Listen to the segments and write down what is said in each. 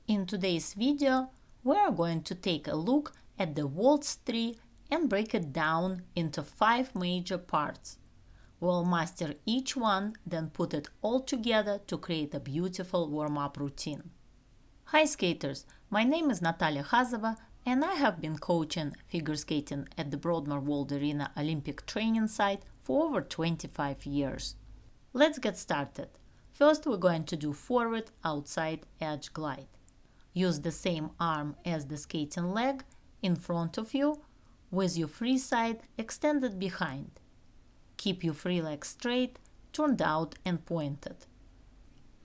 In today's video, we are going to take a look at the Waltz 3 and break it down into 5 major parts. We'll master each one, then put it all together to create a beautiful warm-up routine. Hi skaters, my name is Natalia Khazova and I have been coaching figure skating at the Broadmoor World Arena Olympic training site for over 25 years. Let's get started. First, we're going to do forward outside edge glide. Use the same arm as the skating leg in front of you with your free side extended behind. Keep your free leg straight, turned out and pointed.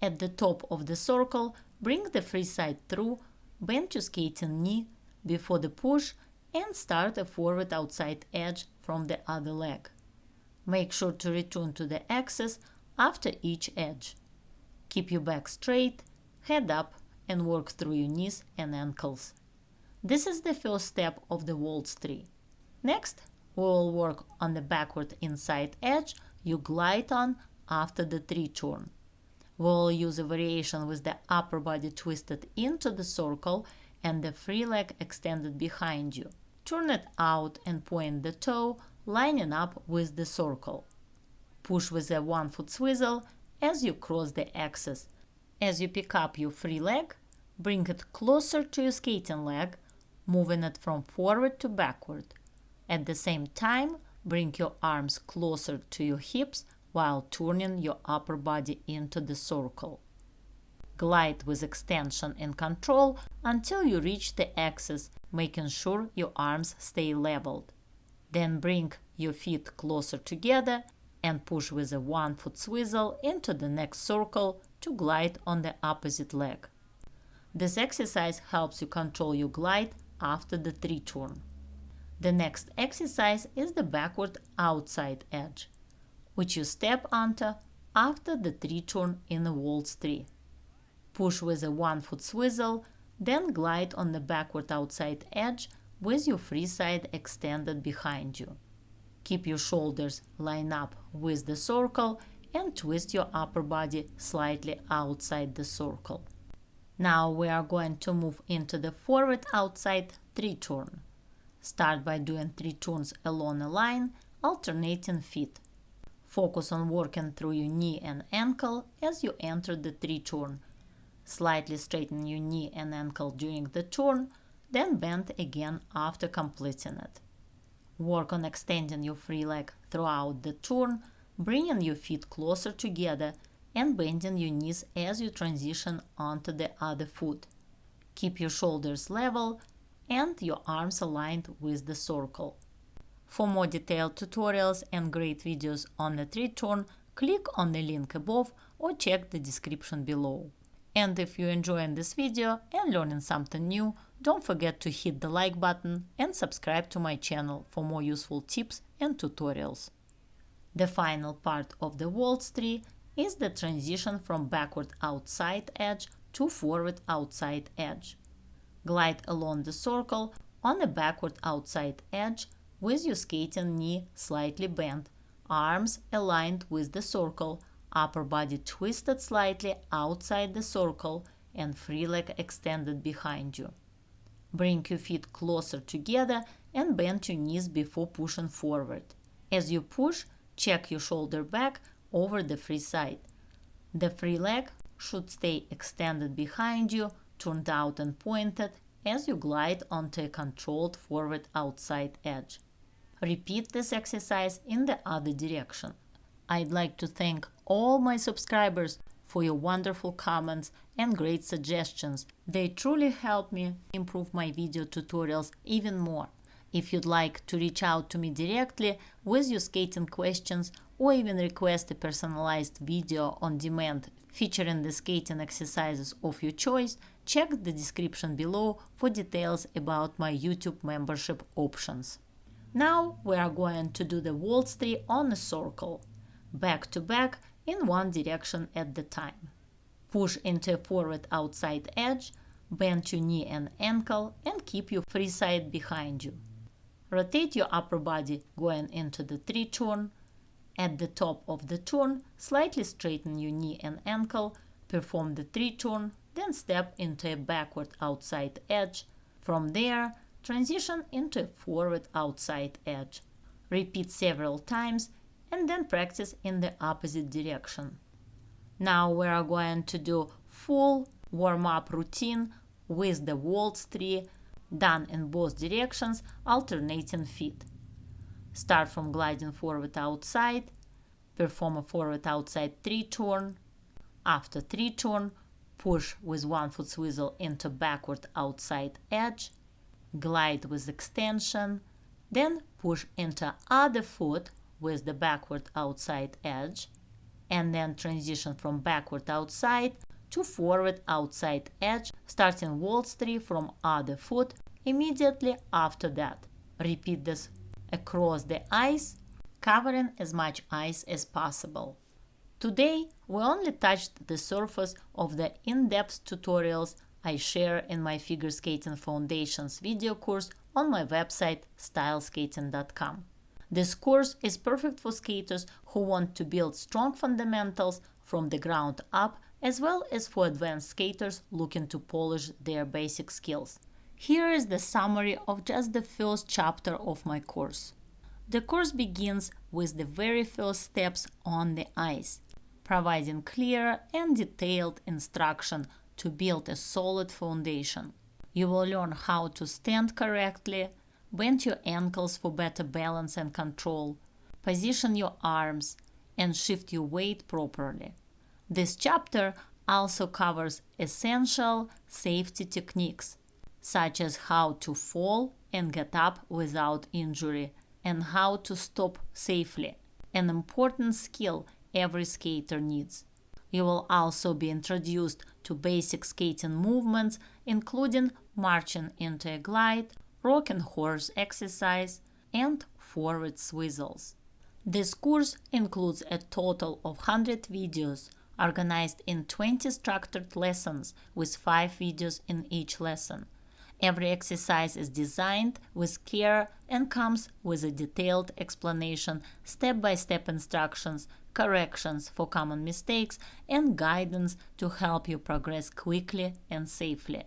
At the top of the circle, bring the free side through, bend your skating knee before the push and start a forward outside edge from the other leg. Make sure to return to the axis after each edge. Keep your back straight, head up, and work through your knees and ankles. This is the first step of the Waltz 3. Next, we will work on the backward inside edge you glide on after the 3 turn. We will use a variation with the upper body twisted into the circle and the free leg extended behind you. Turn it out and point the toe, lining up with the circle. Push with a 1-foot swivel as you cross the axis. As you pick up your free leg, bring it closer to your skating leg, moving it from forward to backward. At the same time, bring your arms closer to your hips while turning your upper body into the circle. Glide with extension and control until you reach the axis, making sure your arms stay leveled. Then bring your feet closer together and push with a 1-foot swivel into the next circle to glide on the opposite leg. This exercise helps you control your glide after the 3 turn. The next exercise is the backward outside edge, which you step onto after the 3 turn in the Waltz 3. Push with a 1-foot swivel, then glide on the backward outside edge with your free side extended behind you. Keep your shoulders lined up with the circle and twist your upper body slightly outside the circle. Now we are going to move into the forward outside 3 turn. Start by doing 3 turns along a line, alternating feet. Focus on working through your knee and ankle as you enter the 3 turn. Slightly straighten your knee and ankle during the turn, then bend again after completing it. Work on extending your free leg throughout the turn, bringing your feet closer together and bending your knees as you transition onto the other foot. Keep your shoulders level and your arms aligned with the circle. For more detailed tutorials and great videos on the 3 turn, click on the link above or check the description below. And if you're enjoying this video and learning something new, don't forget to hit the like button and subscribe to my channel for more useful tips and tutorials. The final part of the Waltz 3 is the transition from backward outside edge to forward outside edge. Glide along the circle on the backward outside edge with your skating knee slightly bent, arms aligned with the circle, upper body twisted slightly outside the circle and free leg extended behind you. Bring your feet closer together and bend your knees before pushing forward. As you push, check your shoulder back over the free side. The free leg should stay extended behind you, turned out and pointed as you glide onto a controlled forward outside edge. Repeat this exercise in the other direction. I'd like to thank all my subscribers for your wonderful comments and great suggestions. They truly help me improve my video tutorials even more. If you'd like to reach out to me directly with your skating questions or even request a personalized video on demand featuring the skating exercises of your choice, check the description below for details about my YouTube membership options. Now we are going to do the Waltz 3 on a circle, back to back in one direction at the time. Push into a forward outside edge, bend your knee and ankle and keep your free side behind you. Rotate your upper body going into the 3 turn. At the top of the turn, slightly straighten your knee and ankle, perform the 3 turn, then step into a backward outside edge. From there, transition into a forward outside edge. Repeat several times and then practice in the opposite direction. Now we are going to do full warm-up routine with the Waltz 3 done in both directions, alternating feet. Start from gliding forward outside, perform a forward outside 3 turn. After 3 turn, push with 1 foot swivel into backward outside edge, glide with extension, then push into other foot with the backward outside edge, and then transition from backward outside to forward outside edge, starting Waltz 3 from other foot immediately after that. Repeat this across the ice, covering as much ice as possible. Today, we only touched the surface of the in-depth tutorials I share in my Figure Skating Foundations video course on my website styleskating.com. This course is perfect for skaters who want to build strong fundamentals from the ground up, as well as for advanced skaters looking to polish their basic skills. Here is the summary of just the first chapter of my course. The course begins with the very first steps on the ice, providing clear and detailed instruction to build a solid foundation. You will learn how to stand correctly, bend your ankles for better balance and control, position your arms, and shift your weight properly. This chapter also covers essential safety techniques, such as how to fall and get up without injury, and how to stop safely, an important skill every skater needs. You will also be introduced to basic skating movements, including marching into a glide, rocking horse exercise, and forward swizzles. This course includes a total of 100 videos organized in 20 structured lessons with 5 videos in each lesson. Every exercise is designed with care and comes with a detailed explanation, step-by-step instructions, corrections for common mistakes, and guidance to help you progress quickly and safely.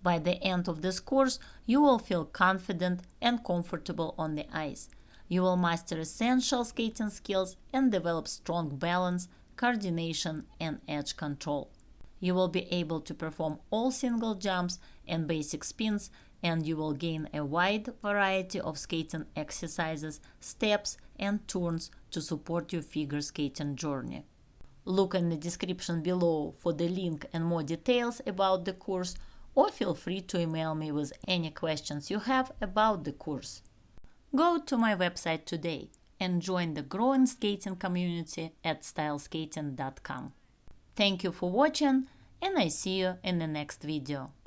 By the end of this course, you will feel confident and comfortable on the ice. You will master essential skating skills and develop strong balance, coordination, and edge control. You will be able to perform all single jumps and basic spins, and you will gain a wide variety of skating exercises, steps, and turns to support your figure skating journey. Look in the description below for the link and more details about the course, or feel free to email me with any questions you have about the course. Go to my website today and join the growing skating community at styleskating.com. Thank you for watching, and I see you in the next video.